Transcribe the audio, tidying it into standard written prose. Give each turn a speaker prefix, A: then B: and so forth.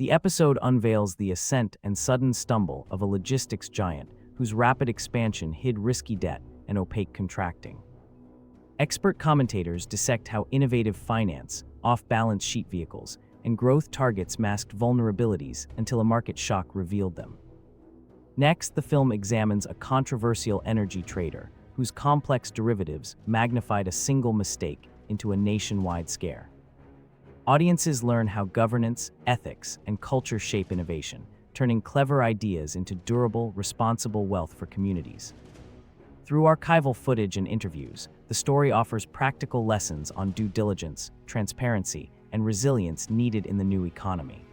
A: The episode unveils the ascent and sudden stumble of a logistics giant whose rapid expansion hid risky debt and opaque contracting. Expert commentators dissect how innovative finance, off-balance sheet vehicles, and growth targets masked vulnerabilities until a market shock revealed them. Next, the film examines a controversial energy trader whose complex derivatives magnified a single mistake into a nationwide scare. Audiences learn how governance, ethics, and culture shape innovation, turning clever ideas into durable, responsible wealth for communities. Through archival footage and interviews, the story offers practical lessons on due diligence, transparency, and resilience needed in the new economy.